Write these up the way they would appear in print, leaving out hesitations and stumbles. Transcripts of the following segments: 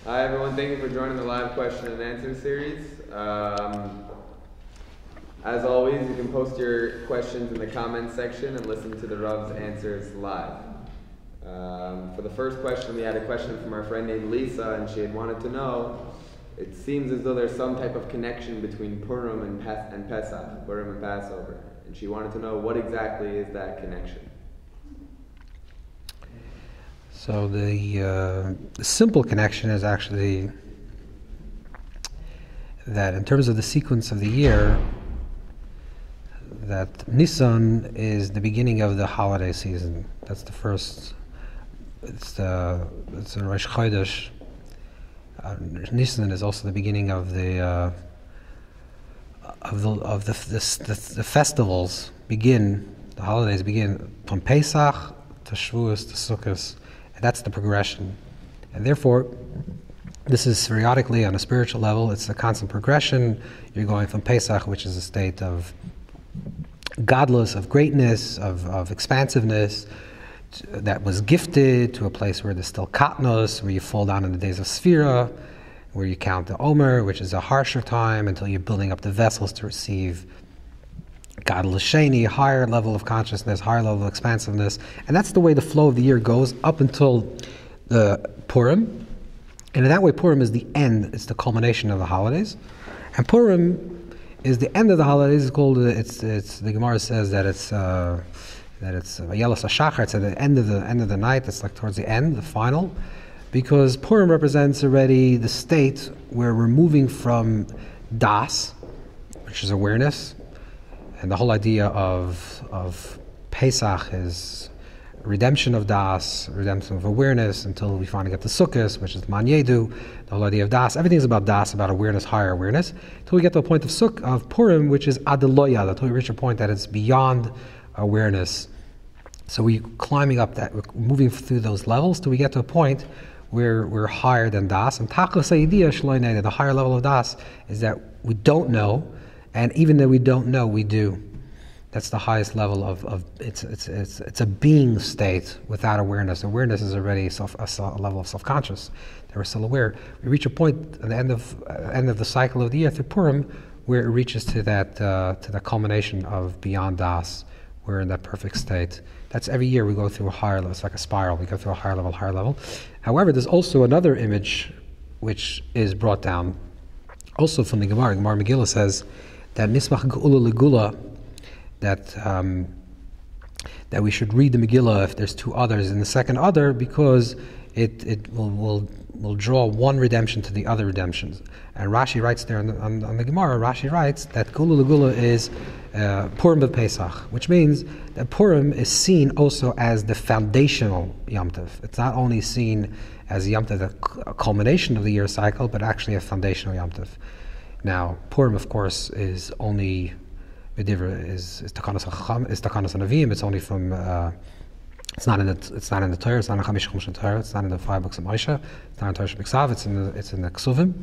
Hi everyone, thank you for joining the live question and answer series. As always, you can post your questions in the comments section and listen to the Rav's answers live. For the first question, we had a question from our friend named Lisa, and she had wanted to know, it seems as though there's some type of connection between Purim and Pesach, Purim and Passover. And she wanted to know what exactly is that connection. So the simple connection is actually that in terms of the sequence of the year, that Nisan is the beginning of the holiday season. That's the first. It's a Rosh Chodesh. Nisan is also the beginning of the festivals begin. The holidays begin from Pesach to Shavuos to Sukkot. That's the progression. And therefore, this is periodically on a spiritual level, it's a constant progression. You're going from Pesach, which is a state of godless, of greatness, of expansiveness, that was gifted, to a place where there's still katnos, where you fall down in the days of Sphira, where you count the Omer, which is a harsher time, until you're building up the vessels to receive Gadol Sheni, higher level of consciousness, higher level of expansiveness. And that's the way the flow of the year goes up until the Purim. And in that way, Purim is the end, it's the culmination of the holidays. And Purim is the end of the holidays. It's called, the Gemara says that it's Vayelos HaShachar, it's at the end of the night, it's like towards the end, the final. Because Purim represents already the state where we're moving from Das, which is awareness. And the whole idea of Pesach is redemption of Das, redemption of awareness, until we finally get to Sukkot, which is Man Yedu, the whole idea of Das. Everything is about Das, about awareness, higher awareness, until we get to a point of Purim, which is Adeloya, until we reach a point that it's beyond awareness. So we're climbing up that, we're moving through those levels till we get to a point where we're higher than Das. And Tachlis Ha'idiyah Shloinei, the higher level of Das, is that we don't know, and even though we don't know, we do. That's the highest level of it's a being state without awareness. Awareness is already a level of self-conscious that we're still aware. We reach a point at the end of the cycle of the year through Purim where it reaches to the culmination of beyond Das. We're in that perfect state. That's every year we go through a higher level. It's like a spiral. We go through a higher level. However, there's also another image which is brought down also from the Gemara. Gemara Megillah says that Nismach Geula Legula, that we should read the Megillah if there's two others in the second other, because it will draw one redemption to the other redemptions. And Rashi writes there on the Gemara, Rashi writes that Geula Legula is Purim Pesach, which means that Purim is seen also as the foundational Yom Tov. It's not only seen as Yom Tov, the culmination of the year cycle, but actually a foundational Yom Tov. Now, Purim, of course, is only is Takanas Anavim. It's only from. It's not in the Torah. It's not in Chamish Chumash Torah. It's not in the 5 books of Moshe. It's not in Torah Shebiksav. It's in the Ksuvim.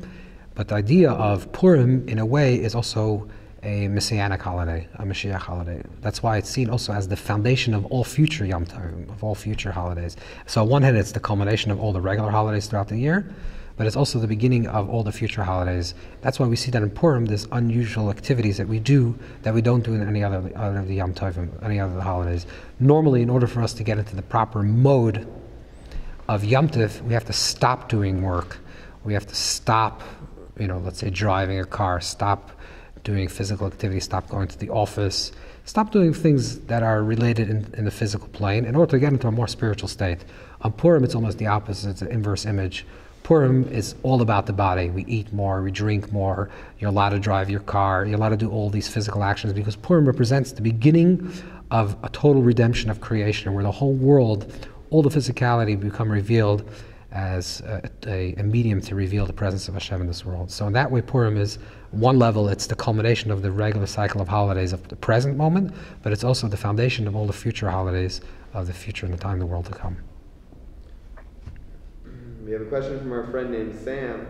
But the idea of Purim, in a way, is also a messianic holiday, a Mashiach holiday. That's why it's seen also as the foundation of all future Yom Tov, of all future holidays. So on one hand, it's the culmination of all the regular holidays throughout the year, but it's also the beginning of all the future holidays. That's why we see that in Purim, there's unusual activities that we do that we don't do in any other of the Yom Tovim, any other holidays. Normally, in order for us to get into the proper mode of Yom Tov, we have to stop doing work. We have to stop, let's say driving a car, stop doing physical activity, stop going to the office, stop doing things that are related in the physical plane in order to get into a more spiritual state. On Purim, it's almost the opposite. It's an inverse image. Purim is all about the body. We eat more, we drink more, you're allowed to drive your car, you're allowed to do all these physical actions, because Purim represents the beginning of a total redemption of creation, where the whole world, all the physicality become revealed as a medium to reveal the presence of Hashem in this world. So in that way, Purim is one level, it's the culmination of the regular cycle of holidays of the present moment, but it's also the foundation of all the future holidays of the future and the time of the world to come. We have a question from our friend named Sam,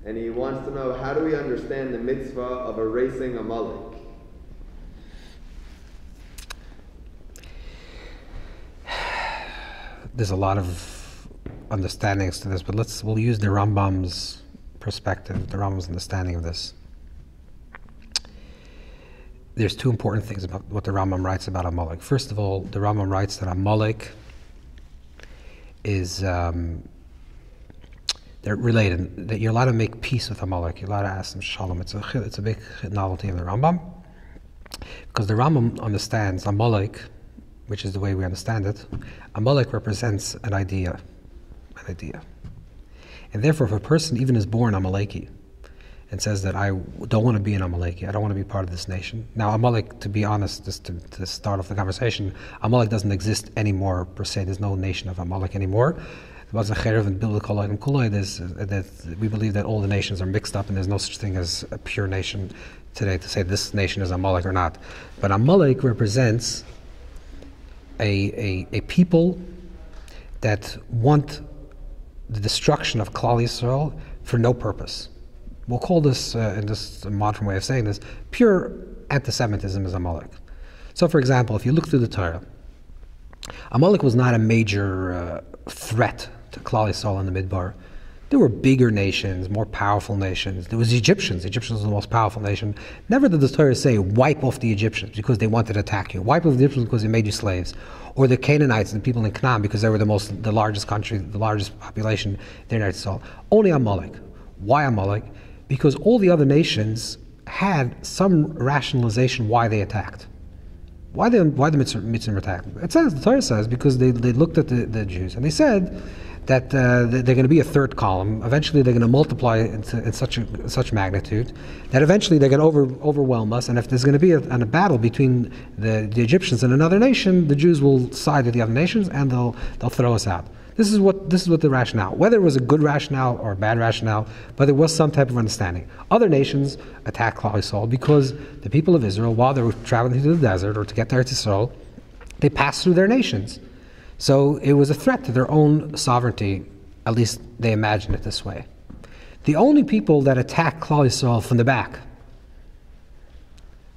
and he wants to know, how do we understand the mitzvah of erasing Amalek? There's a lot of understandings to this, but we'll use the Rambam's perspective, the Rambam's understanding of this. There's two important things about what the Rambam writes about Amalek. First of all, the Rambam writes that Amalek is they're related, that you're allowed to make peace with Amalek, you're allowed to ask them shalom. It's a big novelty in the Rambam, because the Rambam understands Amalek, which is the way we understand it. Amalek represents an idea. And therefore, if a person even is born Amaleki and says that I don't want to be an Amaleki, I don't want to be part of this nation. Now, Amalek, to be honest, just to start off the conversation, Amalek doesn't exist anymore per se. There's no nation of Amalek anymore. We believe that all the nations are mixed up and there's no such thing as a pure nation today to say this nation is Amalek or not. But Amalek represents a people that want the destruction of Klal Yisrael for no purpose. We'll call this, in this modern way of saying this, pure anti-Semitism is Amalek. So, for example, if you look through the Torah, Amalek was not a major threat to Klal Yisrael in the Midbar. There were bigger nations, more powerful nations. There was Egyptians. Egyptians were the most powerful nation. Never did the Torah say, wipe off the Egyptians because they wanted to attack you. Wipe off the Egyptians because they made you slaves. Or the Canaanites, the people in Canaan, because they were the largest country, the largest population there in Israel. Only Amalek. Why Amalek? Because all the other nations had some rationalization why they attacked. Why the Mitzvah attacked? It says, the Torah says, because they looked at the Jews and they said that they're going to be a third column. Eventually they're going to multiply in such magnitude that eventually they're going to overwhelm us, and if there's going to be a battle between the Egyptians and another nation, the Jews will side with the other nations and they'll throw us out. This is what the rationale. Whether it was a good rationale or a bad rationale, but there was some type of understanding. Other nations attacked Klal Yisrael because the people of Israel, while they were traveling through the desert or to get to Eretz Yisrael, they passed through their nations. So it was a threat to their own sovereignty, at least they imagined it this way. The only people that attacked Klal Yisrael from the back,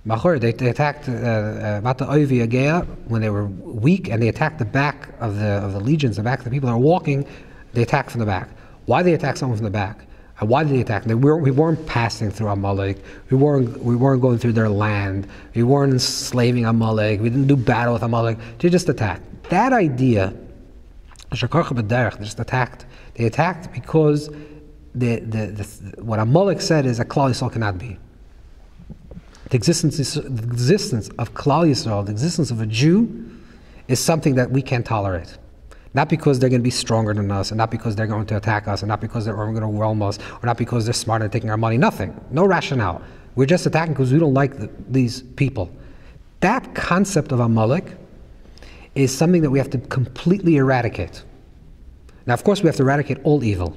they attacked Mata Oivi Agea when they were weak, and they attacked the back of the legions, the back of the people that were walking. They attacked from the back. Why did they attack someone from the back? And why did they attack? We weren't passing through Amalek. We weren't going through their land. We weren't enslaving Amalek. We didn't do battle with Amalek. They just attacked. That idea, they just attacked. They attacked because what Amalek said is that Klal Yisrael cannot be. The existence of Klal Yisrael, the existence of a Jew, is something that we can't tolerate. Not because they're going to be stronger than us, and not because they're going to attack us, and not because they're going to overwhelm us, or not because they're smarter and taking our money. Nothing. No rationale. We're just attacking because we don't like these people. That concept of Amalek is something that we have to completely eradicate. Now, of course, we have to eradicate all evil.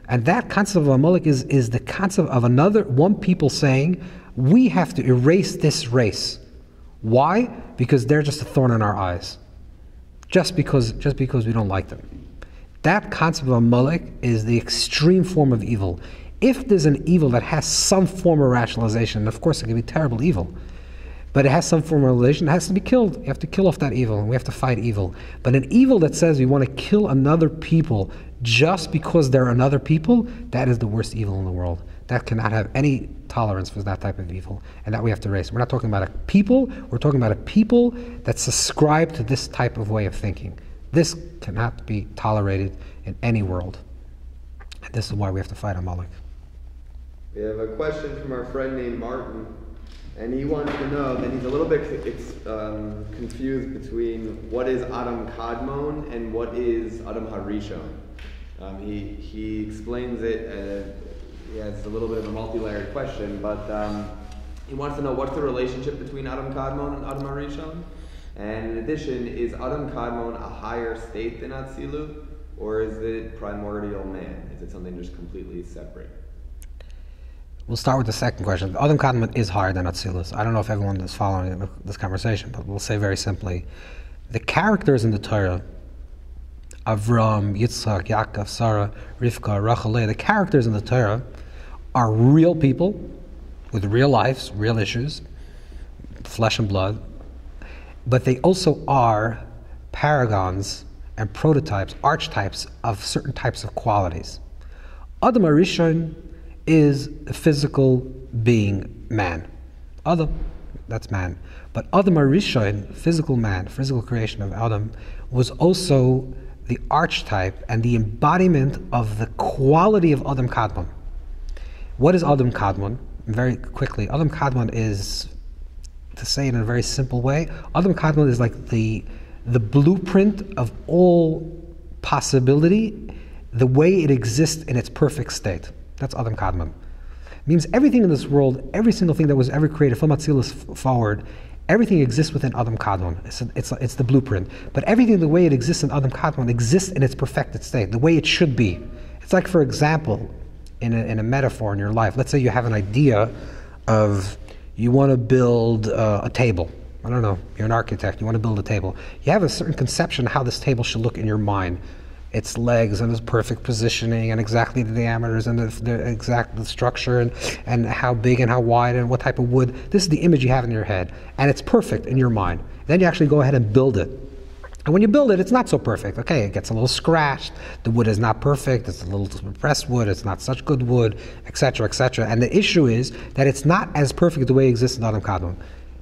And that concept of Amalek is the concept of one people saying, we have to erase this race. Why? Because they're just a thorn in our eyes. Just because we don't like them. That concept of Amalek is the extreme form of evil. If there's an evil that has some form of rationalization, and of course it can be terrible evil, but it has some form of relation, it has to be killed. You have to kill off that evil, and we have to fight evil. But an evil that says we want to kill another people just because they're another people, that is the worst evil in the world. That cannot have any tolerance for that type of evil, and that we have to erase. We're not talking about a people, we're talking about a people that subscribe to this type of way of thinking. This cannot be tolerated in any world. And this is why we have to fight Amalek. We have a question from our friend named Martin, and he wants to know that he's a little bit confused between what is Adam Kadmon and what is Adam Harishon. He explains it. He has a little bit of a multi-layered question, but he wants to know what's the relationship between Adam Kadmon and Adam Harishon. And in addition, is Adam Kadmon a higher state than Atzilut, or is it primordial man? Is it something just completely separate? We'll start with the second question. Adam Kadmon is higher than Atzilus. I don't know if everyone is following this conversation, but we'll say very simply, the characters in the Torah, Avram, Yitzchak, Yaakov, Sarah, Rivka, Rachel, Leah, the characters in the Torah are real people with real lives, real issues, flesh and blood, but they also are paragons and prototypes, archetypes of certain types of qualities. Adam Arishon is a physical being, man. Adam, that's man. But Adam Arishon, physical man, physical creation of Adam, was also the archetype and the embodiment of the quality of Adam Kadmon. What is Adam Kadmon? Very quickly, Adam Kadmon is, to say it in a very simple way, Adam Kadmon is like the blueprint of all possibility, the way it exists in its perfect state. That's Adam Kadmon. It means everything in this world, every single thing that was ever created from Atzilus forward, everything exists within Adam Kadmon. It's the blueprint. But everything the way it exists in Adam Kadmon exists in its perfected state, the way it should be. It's like, for example, in a metaphor in your life, let's say you have an idea of, you want to build a table. I don't know, you're an architect, you want to build a table. You have a certain conception of how this table should look in your mind. Its legs and its perfect positioning and exactly the diameters and the exact structure and how big and how wide and what type of wood. This is the image you have in your head. And it's perfect in your mind. Then you actually go ahead and build it. And when you build it, it's not so perfect. Okay, it gets a little scratched. The wood is not perfect. It's a little pressed wood. It's not such good wood, etc., etc. And the issue is that it's not as perfect the way it exists in Adam Kadmon.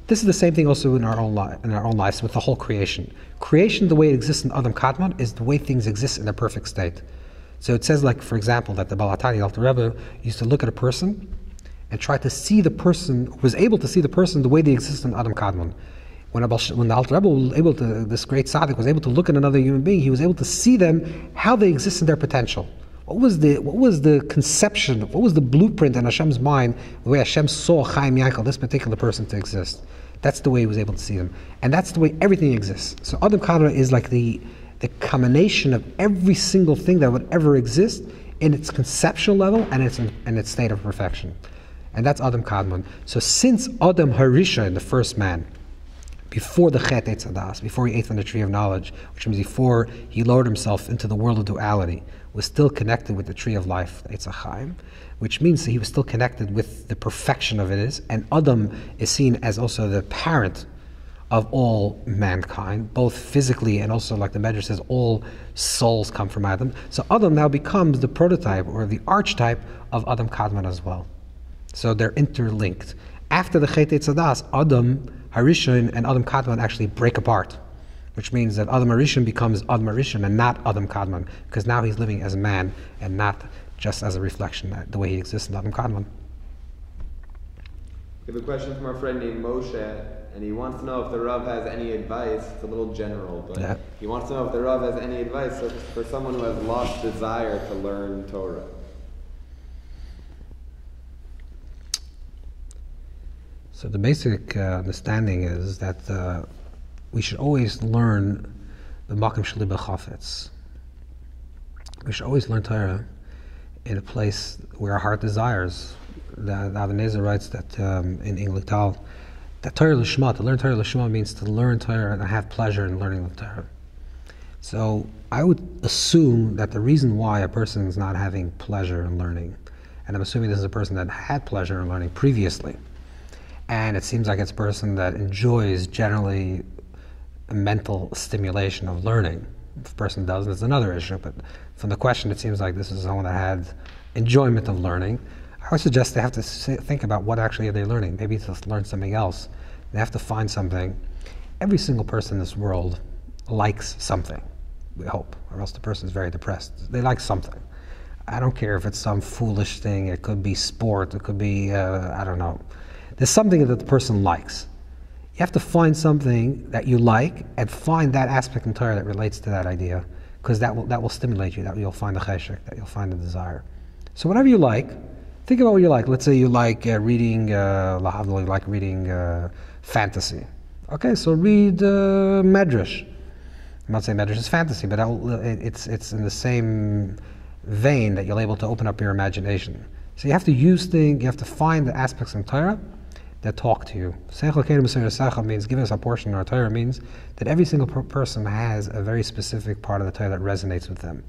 This is the same thing also in our own lives with the whole creation. Creation, the way it exists in Adam Kadmon, is the way things exist in their perfect state. So it says, like, for example, that the Baal HaTanya, Alter Rebbe, used to look at a person and try to see the person, was able to see the person the way they exist in Adam Kadmon. When the Alter Rebbe was able to, this great tzaddik was able to look at another human being, he was able to see them, how they exist in their potential. What was the conception, what was the blueprint in Hashem's mind, the way Hashem saw Chaim Yankel, this particular person, to exist? That's the way he was able to see them. And that's the way everything exists. So Adam Kadmon is like the combination of every single thing that would ever exist in its conceptual level and in its state of perfection. And that's Adam Kadmon. So since Adam Harishon, the first man, before the Chet Eitz Hadas, before he ate from the tree of knowledge, which means before he lowered himself into the world of duality, was still connected with the tree of life, the Eitz HaChaim, which means that he was still connected with the perfection of it is, and Adam is seen as also the parent of all mankind, both physically and also, like the Medrash says, all souls come from Adam. So Adam now becomes the prototype or the archetype of Adam Kadmon as well. So they're interlinked. After the Chet Eitz Hadas, Adam Harishon and Adam Kadmon actually break apart, which means that Adam Harishon becomes Adam Harishon and not Adam Kadmon, because now he's living as a man and not just as a reflection of the way he exists in Adam Kadmon. We have a question from our friend named Moshe, and he wants to know if the Rav has any advice. It's a little general, but he wants to know if the Rav has any advice for someone who has lost desire to learn Torah. So the basic understanding is that we should always learn the Makom Sheli B'Chafetz. We should always learn Torah in a place where our heart desires. The Avineza writes that in English Tal, that Torah Lishma, to learn Torah Lishma means to learn Torah and have pleasure in learning the Torah. So I would assume that the reason why a person is not having pleasure in learning, and I'm assuming this is a person that had pleasure in learning previously, and it seems like it's a person that enjoys generally a mental stimulation of learning. If a person doesn't, it's another issue, but from the question it seems like this is someone that had enjoyment of learning. I would suggest they have to think about what actually are they learning. Maybe to learn something else. They have to find something. Every single person in this world likes something, we hope, or else the person is very depressed. They like something. I don't care if it's some foolish thing, it could be sport, it could be, I don't know. There's something that the person likes. You have to find something that you like and find that aspect in Torah that relates to that idea, because that will stimulate you, that you'll find the cheshek, that you'll find the desire. So whatever you like, think about what you like. Let's say you like reading, fantasy. Okay, so read Medrash. I'm not saying Medrash is fantasy, but it's in the same vein that you're able to open up your imagination. So you have to use things, you have to find the aspects in Torah that talk to you. Means giving us a portion of our Torah means that every single person has a very specific part of the Torah that resonates with them.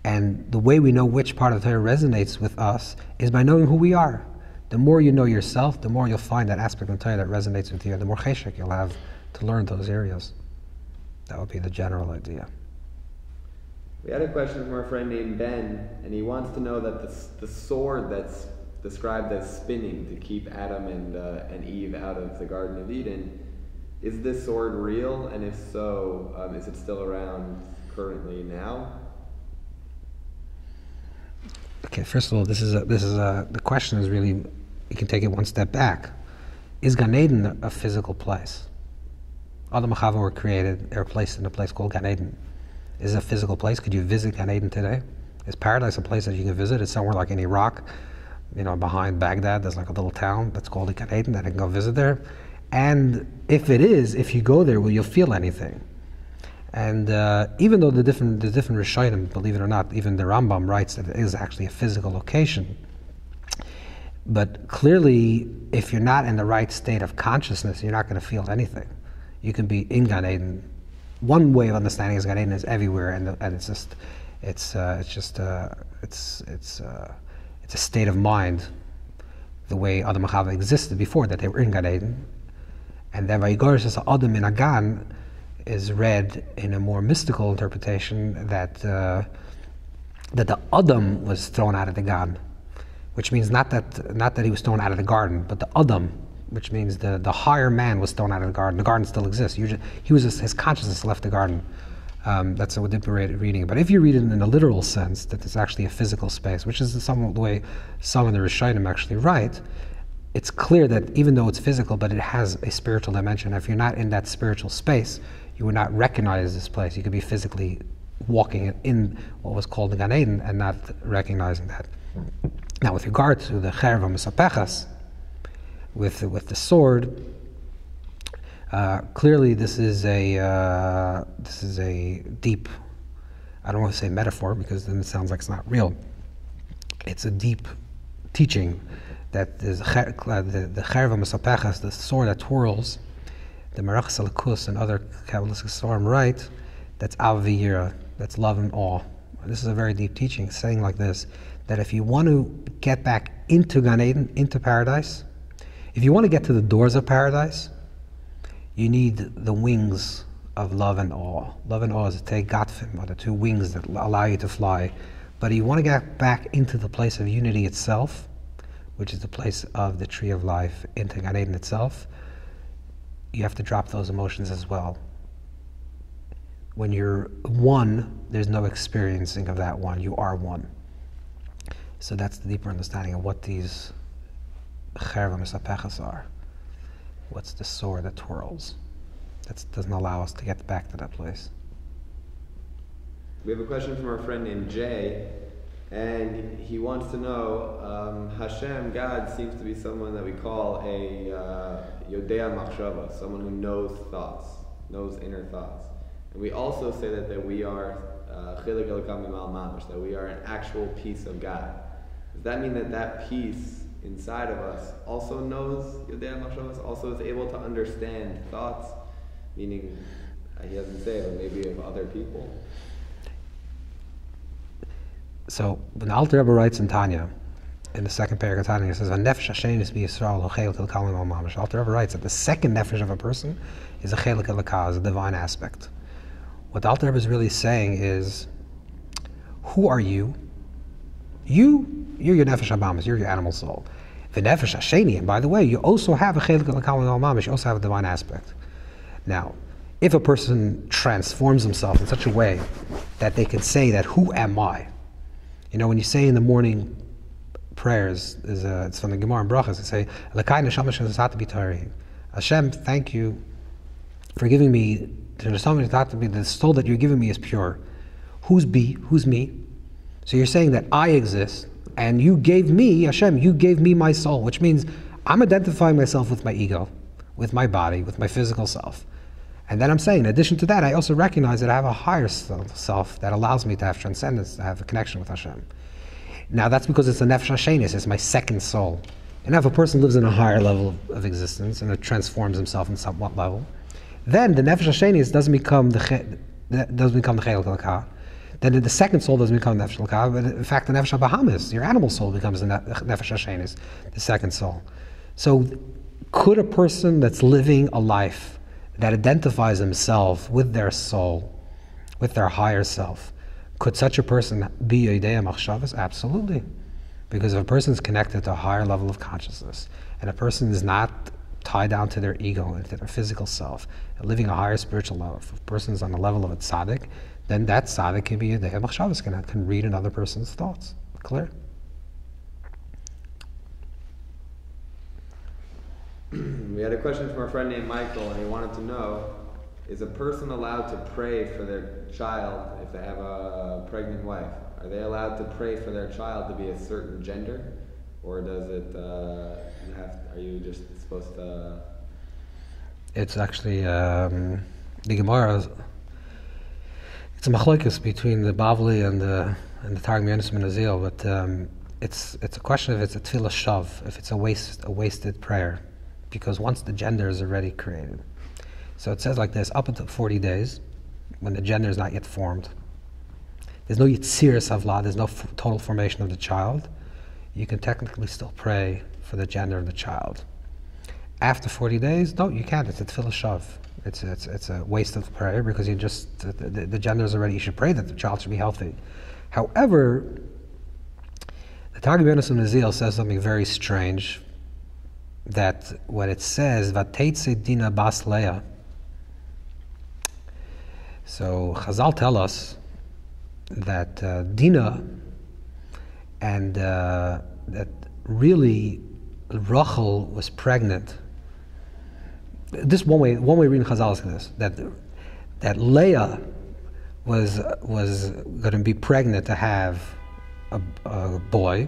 And the way we know which part of the Torah resonates with us is by knowing who we are. The more you know yourself, the more you'll find that aspect of the Torah that resonates with you, and the more cheshek you'll have to learn those areas. That would be the general idea. We had a question from our friend named Ben, and he wants to know that the sword that's described as spinning to keep Adam and Eve out of the Garden of Eden, is this sword real? And if so, is it still around currently now? Okay, first of all, the question is really, you can take it one step back. Is Gan Eden a physical place? Adam and Chava were created, they were placed in a place called Gan Eden. Is it a physical place? Could you visit Gan Eden today? Is paradise a place that you can visit? It's somewhere like in Iraq, behind Baghdad, there's like a little town that's called Gan Eden that I can go visit there. And if it is, if you go there, will you feel anything? And even though the different Rishonim, believe it or not, even the Rambam writes that it is actually a physical location, but clearly, if you're not in the right state of consciousness, you're not going to feel anything. You can be in Gan Eden. One way of understanding is Gan Eden is everywhere, and it's a state of mind, the way Adam and Chava existed before, that they were in Gan Eden. And then Vayigaresh as Adam in Agan is read in a more mystical interpretation that the Adam was thrown out of the Gan, which means not that he was thrown out of the garden, but the Adam, which means the higher man was thrown out of the garden. The garden still exists. His consciousness left the garden. That's a different reading. But if you read it in a literal sense, that it's actually a physical space, which is somewhat the way some of the Rishonim actually write, it's clear that even though it's physical, but it has a spiritual dimension. If you're not in that spiritual space, you would not recognize this place. You could be physically walking in what was called the Gan Eden and not recognizing that. Now, with regard to the Cherva Mesapechas, with the sword, clearly this is a deep, I don't want to say metaphor because then it sounds like it's not real. It's a deep teaching that the Cherva Mesapechas, the sword that twirls, the Merachas Alakus and other Kabbalistic Sforim write, that's Av V'yira, that's love and awe. This is a very deep teaching, saying like this, that if you want to get back into Gan Eden, into paradise, if you want to get to the doors of paradise, you need the wings of love and awe. Love and awe is the Gatfim, or the two wings that allow you to fly. But if you want to get back into the place of unity itself, which is the place of the tree of life, into Gan Eden itself, you have to drop those emotions as well. When you're one, there's no experiencing of that one. You are one. So that's the deeper understanding of what these Cherva Mesapechas are. What's the sword that twirls? That doesn't allow us to get back to that place. We have a question from our friend named Jay, and he wants to know, Hashem, God, seems to be someone that we call a Yodea Machshava, someone who knows thoughts, knows inner thoughts. And we also say that we are Chilek Elokam Mimal Mamash, that we are an actual piece of God. Does that mean that piece inside of us also knows Yodea Machshavas, also is able to understand thoughts, meaning, he doesn't say it, but maybe of other people? So when the Alter Rebbe writes in Tanya, in the second paragraph of Tanya, it says, "Nefesh Hashenis b'Yisrael l'chel k'l'kalim al-mamash." The Alter Rebbe writes that the second nefesh of a person is a chelik elokah, is a divine aspect. What the Alter Rebbe is really saying is, who are you? You're your nefesh habamis, you're your animal soul. The nefesh hasheni, and by the way, you also have a chelik elokah al-mamash, you also have a divine aspect. Now, if a person transforms himself in such a way that they can say that, who am I? You know, when you say in the morning prayers, it's from the Gemara and Brachas, they say, Hashem, thank you for giving me, the soul that you're giving me is pure. Who's me? So you're saying that I exist, and you gave me, Hashem, you gave me my soul, which means I'm identifying myself with my ego, with my body, with my physical self. And then I'm saying, in addition to that, I also recognize that I have a higher self that allows me to have transcendence, to have a connection with Hashem. Now that's because it's a nefesh hashenis, it's my second soul. And if a person lives in a higher level of existence and it transforms himself in somewhat level, then the nefesh hashenis doesn't become the chelik elokah. Then the second soul doesn't become nefesh elokah, but in fact the nefesh habahamis, your animal soul, becomes the nefesh hashenis, the second soul. So could a person that's living a life that identifies himself with their soul, with their higher self. Could such a person be a Yodea Machshavas? Absolutely. Because if a person is connected to a higher level of consciousness, and a person is not tied down to their ego and to their physical self, and living a higher spiritual level, if a person is on the level of a tzaddik, then that tzaddik can be a Yodea Machshavas, can read another person's thoughts. Clear? We had a question from a friend named Michael, and he wanted to know, is a person allowed to pray for their child if they have a pregnant wife? Are they allowed to pray for their child to be a certain gender? Or does it, are you just supposed to... It's actually, the Gemara, it's a machlokes between the Bavli and the Targum Yonis Ben Azil, but it's a question if it's a tefillah shav, if it's a wasted prayer, because once the gender is already created. So it says like this, up until 40 days, when the gender is not yet formed, there's no Yitziras Havla, there's no total formation of the child, you can technically still pray for the gender of the child. After 40 days, no, you can't, it's a tefillah shav. It's a waste of prayer, because you just, the gender is already, you should pray that the child should be healthy. However, the Targum Yonis Ben Azil says something very strange, that what it says, Vateitze Dina Bas Leah. So Chazal tell us that Dina and that really Rachel was pregnant. This one way reading Chazal is this, that Leah was going to be pregnant to have a boy,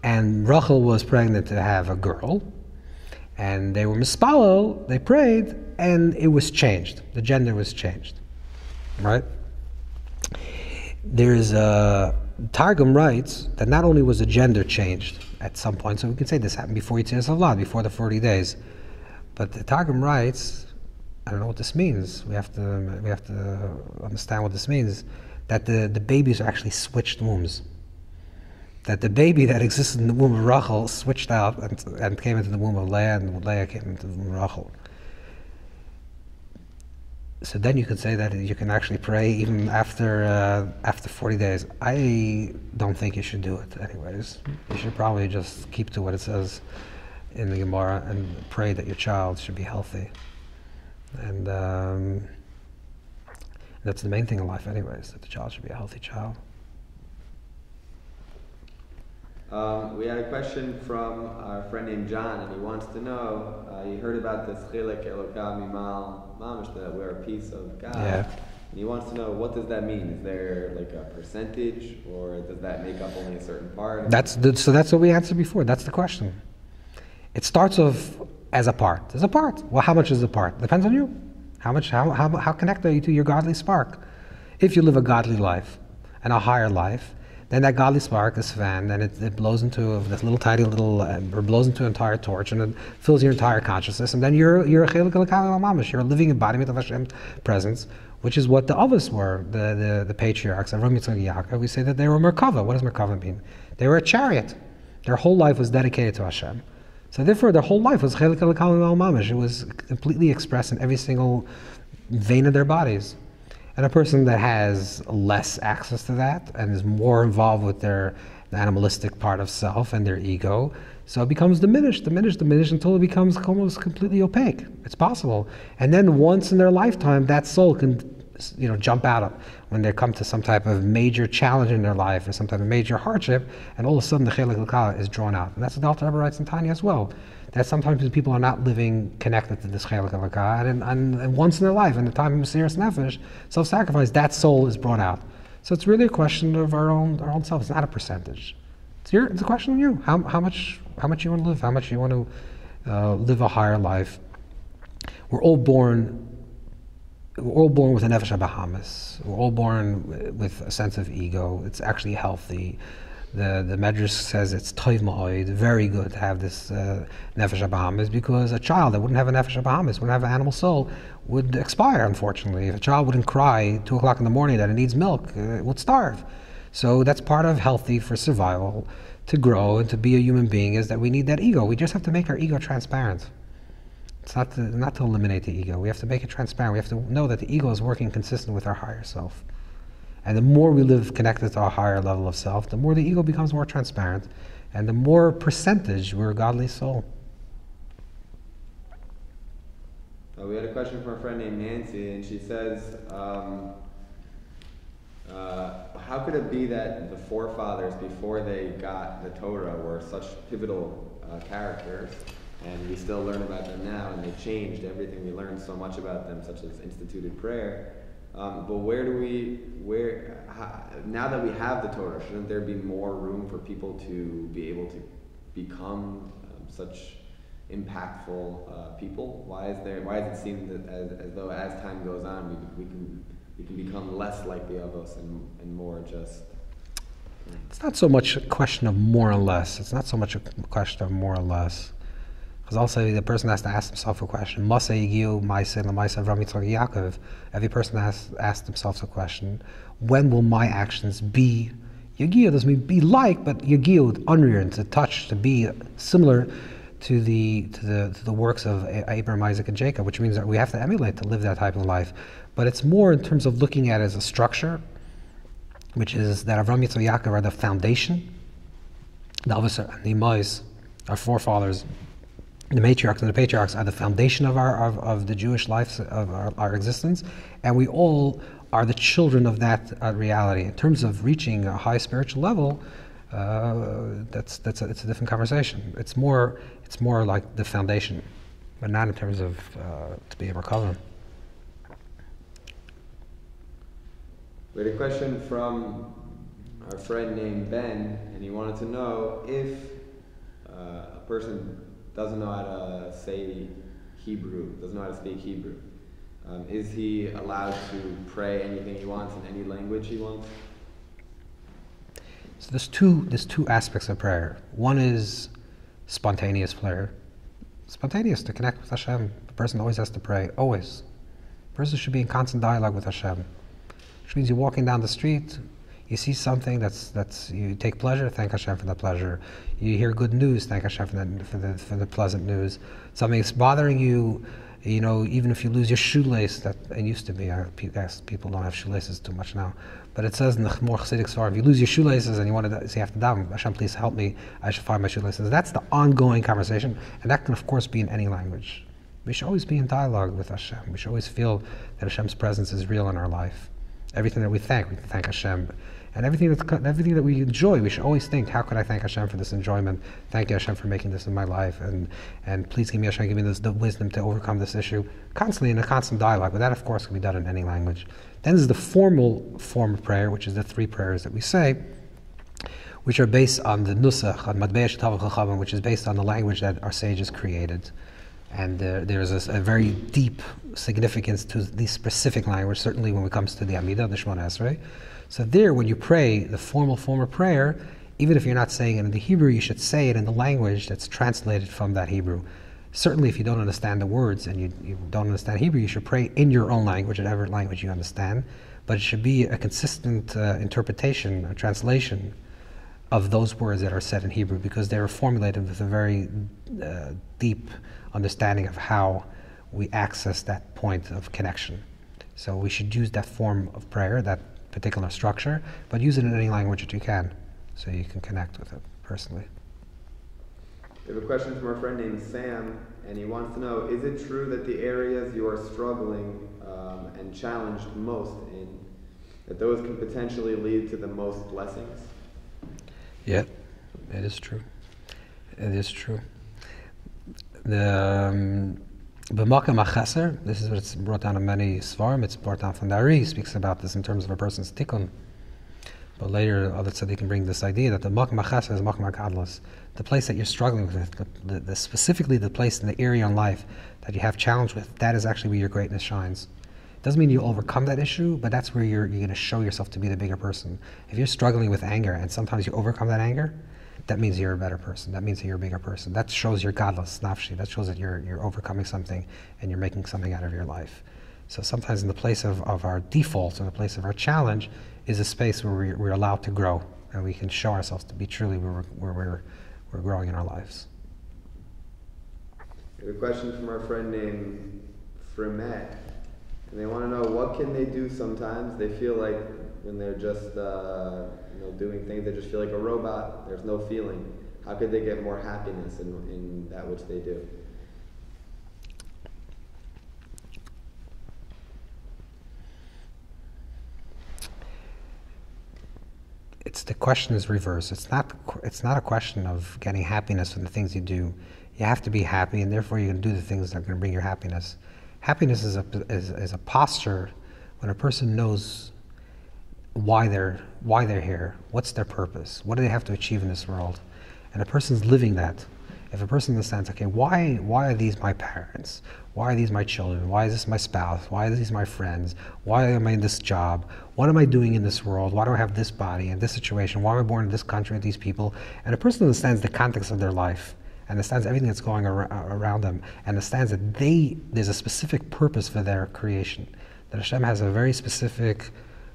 and Rachel was pregnant to have a girl, and they were mispalel, they prayed, and it was changed. The gender was changed, right? There's Targum writes that not only was the gender changed at some point, so we can say this happened before Yitzias Havla, before the 40 days, but the Targum writes, I don't know what this means. We have to understand what this means. That the babies are actually switched wombs. That the baby that existed in the womb of Rachel switched out and came into the womb of Leah, and Leah came into the womb of Rachel. So then you can say that you can actually pray even after 40 days. I don't think you should do it anyways. You should probably just keep to what it says in the Gemara and pray that your child should be healthy. And that's the main thing in life anyways, that the child should be a healthy child. We had a question from our friend named John, and he wants to know, he heard about this chilek elokah mimal mamish, that we're a piece of God. Yeah. And he wants to know, what does that mean? Is there like a percentage, or does that make up only a certain part? So that's what we answered before. That's the question. It starts off as a part. As a part. Well, how much is a part? Depends on you. How connected are you to your godly spark? If you live a godly life and a higher life, then that godly spark is fanned, and it blows into this little tiny little, or blows into an entire torch, and it fills your entire consciousness, and then you're a chelik elokah mamish. You're a living embodiment of Hashem's presence, which is what the Avos were, the patriarchs, Avram, Yitzchak, and Yaakov. We say that they were Merkava. What does Merkava mean? They were a chariot. Their whole life was dedicated to Hashem. So therefore, their whole life was chelik elokah mamish. It was completely expressed in every single vein of their bodies. And a person that has less access to that and is more involved with the animalistic part of self and their ego, so it becomes diminished until it becomes almost completely opaque. It's possible. And then once in their lifetime, that soul can, jump out of when they come to some type of major challenge in their life or some type of major hardship, and all of a sudden the chelik elokah is drawn out. And that's what the Alter Rebbe writes in Tanya as well. That sometimes people are not living connected to this chelik elokah, and once in their life, in the time of Mesiras Nefesh, self-sacrifice, that soul is brought out. So it's really a question of our own self. It's not a percentage. It's a question of you. How much you want to live? How much you want to live a higher life? We're all born with a nefesh habahamis. We're all born with a sense of ego. It's actually healthy. The Medrash says it's toiv ma'od, very good to have this nefesh habahamis, because a child that wouldn't have a nefesh habahamis, wouldn't have an animal soul, would expire, unfortunately. If a child wouldn't cry 2 o'clock in the morning that it needs milk, it would starve. So that's part of healthy for survival, to grow and to be a human being, is that we need that ego. We just have to make our ego transparent. It's not to eliminate the ego. We have to make it transparent. We have to know that the ego is working consistent with our higher self. And the more we live connected to our higher level of self, the more the ego becomes more transparent, and the more percentage we're a godly soul. We had a question from a friend named Nancy, and she says, how could it be that the forefathers, before they got the Torah, were such pivotal characters, and we still learn about them now, and they changed everything? We learned so much about them, such as instituted prayer. But now that we have the Torah, shouldn't there be more room for people to be able to become such impactful people? Why does it seem that as though as time goes on, we can become less like the Avos and more just? It's not so much a question of more or less. It's not so much a question of more or less. Because also the person has to ask himself a question. Every person has asked themselves a question. When will my actions be Yagiyah? Doesn't mean be like, but Yagiyah, unreal, to touch, to be similar to the works of Abraham, Isaac, and Jacob, which means that we have to emulate to live that type of life. But it's more in terms of looking at it as a structure, which is that Avram, Yitzchak, Yaakov are the foundation. The Avos and the Imais, our forefathers, the matriarchs and the patriarchs are the foundation of the Jewish life, of our existence, and we all are the children of that reality. In terms of reaching a high spiritual level, it's a different conversation. It's more like the foundation, but not in terms of to be a recovery. We had a question from our friend named Ben, and he wanted to know if a person doesn't know how to say Hebrew, doesn't know how to speak Hebrew, is he allowed to pray anything he wants in any language he wants? So there's two aspects of prayer. One is spontaneous prayer. Spontaneous, to connect with Hashem. The person always has to pray, always. The person should be in constant dialogue with Hashem. Which means you're walking down the street, you see something that's you take pleasure, thank Hashem for the pleasure. You hear good news, thank Hashem for the pleasant news. Something is bothering you, even if you lose your shoelace, that it used to be. I guess people don't have shoelaces too much now, but it says in the more Chassidic Svarim, if you lose your shoelaces and you want to, so you have to daven, Hashem, please help me. I should find my shoelaces. That's the ongoing conversation, and that can of course be in any language. We should always be in dialogue with Hashem. We should always feel that Hashem's presence is real in our life. Everything that we thank Hashem. And everything that we enjoy, we should always think, how could I thank Hashem for this enjoyment? Thank you, Hashem, for making this in my life. And please give me, Hashem, give me the wisdom to overcome this issue. Constantly in a constant dialogue. But that, of course, can be done in any language. Then there's the formal form of prayer, which is the three prayers that we say, which are based on the nusach, on Matbei Shetav Chachamim, which is based on the language that our sages created. And there's a very deep significance to the specific language, certainly when it comes to the Amidah, the Shemona Esrei. So there, when you pray the formal form of prayer, even if you're not saying it in the Hebrew, you should say it in the language that's translated from that Hebrew. Certainly if you don't understand the words and you don't understand Hebrew, you should pray in your own language, whatever language you understand. But it should be a consistent interpretation, a translation of those words that are said in Hebrew, because they are formulated with a very deep understanding of how we access that point of connection. So we should use that form of prayer, that particular structure, but use it in any language that you can, so you can connect with it personally. We have a question from our friend named Sam, and he wants to know, is it true that the areas you are struggling and challenged most in, that those can potentially lead to the most blessings? Yeah, it is true. It is true. The B'makam HaCheser, this is what it's brought down in many Svarim, it's brought down from the Ari, he speaks about this in terms of a person's tikkun. But later, other tzaddikim bring this idea that the B'makam HaCheser is B'makam HaGadlus, the place that you're struggling with, specifically the place in the area in life that you have challenge with, that is actually where your greatness shines. Doesn't mean you overcome that issue, but that's where you're going to show yourself to be the bigger person. If you're struggling with anger and sometimes you overcome that anger, that means you're a better person. That means that you're a bigger person. That shows your godless nafshi. That shows that you're overcoming something and you're making something out of your life. So sometimes in the place of our default, in the place of our challenge, is a space where we're allowed to grow and we can show ourselves to be truly where we're growing in our lives. We have a question from our friend named Fremet. And they want to know, what can they do sometimes? They feel like when they're just doing things, they just feel like a robot. There's no feeling. How could they get more happiness in that which they do? The question is reversed. It's not a question of getting happiness from the things you do. You have to be happy, and therefore you're going to do the things that are going to bring your happiness. Happiness is a posture when a person knows why they're here, what's their purpose, what do they have to achieve in this world, and a person's living that. If a person understands, okay, why are these my parents? Why are these my children? Why is this my spouse? Why are these my friends? Why am I in this job? What am I doing in this world? Why do I have this body and this situation? Why am I born in this country with these people? And a person understands the context of their life, understands everything that's going around them, and understands that there's a specific purpose for their creation. That Hashem has a very specific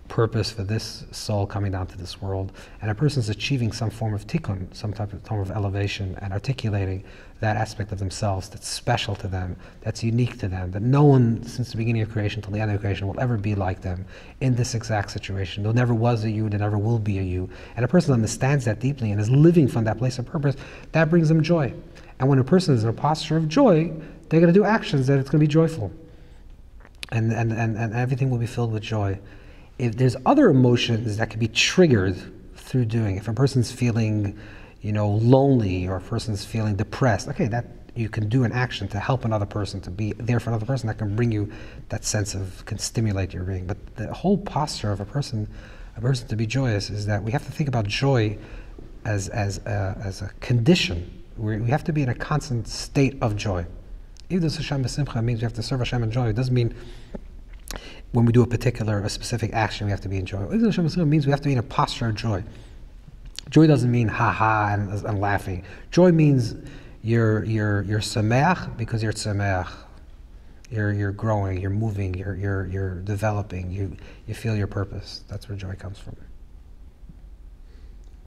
purpose for this soul coming down to this world, and a person's achieving some form of tikkun, some type of form of elevation, and articulating that aspect of themselves that's special to them, that's unique to them, that no one since the beginning of creation till the end of creation will ever be like them in this exact situation. There never was a you, there never will be a you. And a person understands that deeply and is living from that place of purpose, that brings them joy. And when a person is in a posture of joy, they're going to do actions that it's going to be joyful. And everything will be filled with joy. If there's other emotions that can be triggered through doing, if a person's feeling, lonely, or a person's feeling depressed, okay, that you can do an action to help another person, to be there for another person, that can bring you that sense of, can stimulate your being. But the whole posture of a person to be joyous is that we have to think about joy as a condition. We have to be in a constant state of joy. Even though Hashem b'simcha means we have to serve Hashem in joy, it doesn't mean when we do a specific action, we have to be in joy. It means we have to be in a posture of joy. Joy doesn't mean ha-ha and laughing. Joy means you're sameach because you're sameach. You're growing, you're moving, you're developing, you feel your purpose. That's where joy comes from.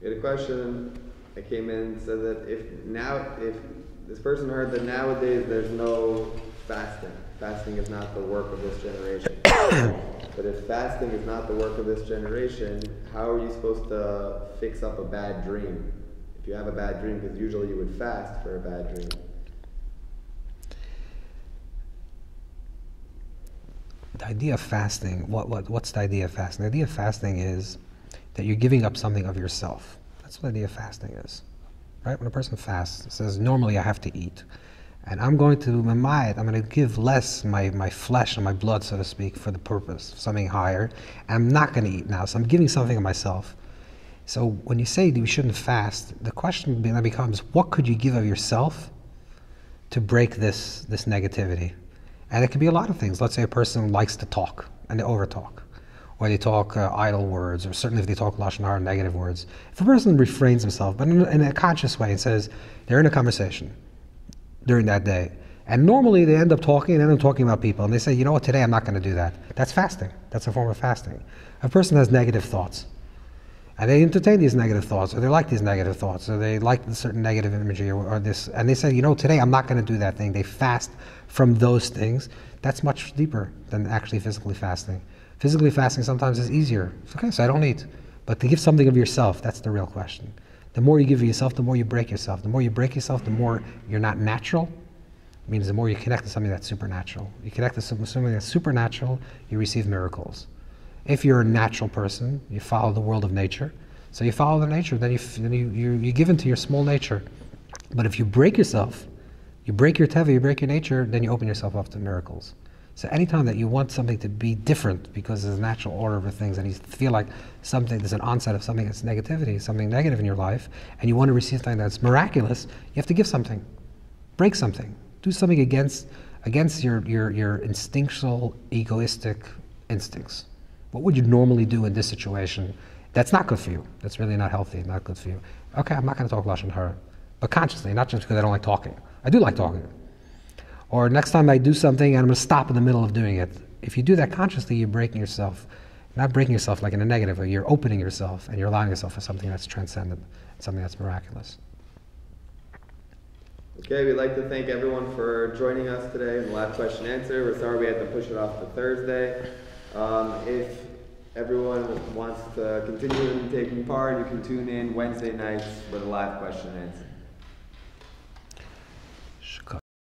We had a question that came in and said that if this person heard that nowadays there's no fasting. Fasting is not the work of this generation. But if fasting is not the work of this generation, how are you supposed to fix up a bad dream? If you have a bad dream, because usually you would fast for a bad dream. The idea of fasting, what's the idea of fasting? The idea of fasting is that you're giving up something of yourself. That's what the idea of fasting is. Right? When a person fasts, it says, normally I have to eat. And I'm going to give less my flesh and my blood, so to speak, for the purpose of something higher. And I'm not going to eat now, so I'm giving something of myself. So when you say that we shouldn't fast, the question then becomes, what could you give of yourself to break this negativity? And it could be a lot of things. Let's say a person likes to talk, and they overtalk. Or they talk idle words, or certainly if they talk lashon hara, negative words. If a person refrains himself, but in a conscious way, and says, they're in a conversation during that day. And normally they end up talking about people, and they say, you know what, today I'm not going to do that. That's fasting. That's a form of fasting. A person has negative thoughts, and they entertain these negative thoughts, or they like these negative thoughts, or they like a certain negative imagery, or this, and they say, today I'm not going to do that thing. They fast from those things. That's much deeper than actually physically fasting. Physically fasting sometimes is easier. It's okay, so I don't eat. But to give something of yourself, that's the real question. The more you give of yourself, the more you break yourself. The more you break yourself, the more you're not natural. It means the more you connect to something that's supernatural. You connect to something that's supernatural, you receive miracles. If you're a natural person, you follow the world of nature. So you follow the nature, then you give into your small nature. But if you break yourself, you break your teva, you break your nature, then you open yourself up to miracles. So anytime that you want something to be different because there's a natural order of things, and you feel like there's an onset of something that's negativity, something negative in your life, and you want to receive something that's miraculous, you have to give something. Break something. Do something against your instinctual, egoistic instincts. What would you normally do in this situation? That's not good for you. That's really not healthy, not good for you. Okay, I'm not going to talk lashon hara, but consciously, not just because I don't like talking. I do like talking. Or next time I do something, and I'm going to stop in the middle of doing it. If you do that consciously, you're breaking yourself. Not breaking yourself like in a negative way. You're opening yourself, and you're allowing yourself for something that's transcendent, something that's miraculous. Okay, we'd like to thank everyone for joining us today in the live question answer. We're sorry we had to push it off to Thursday. If everyone wants to continue in taking part, you can tune in Wednesday nights for the live question answer.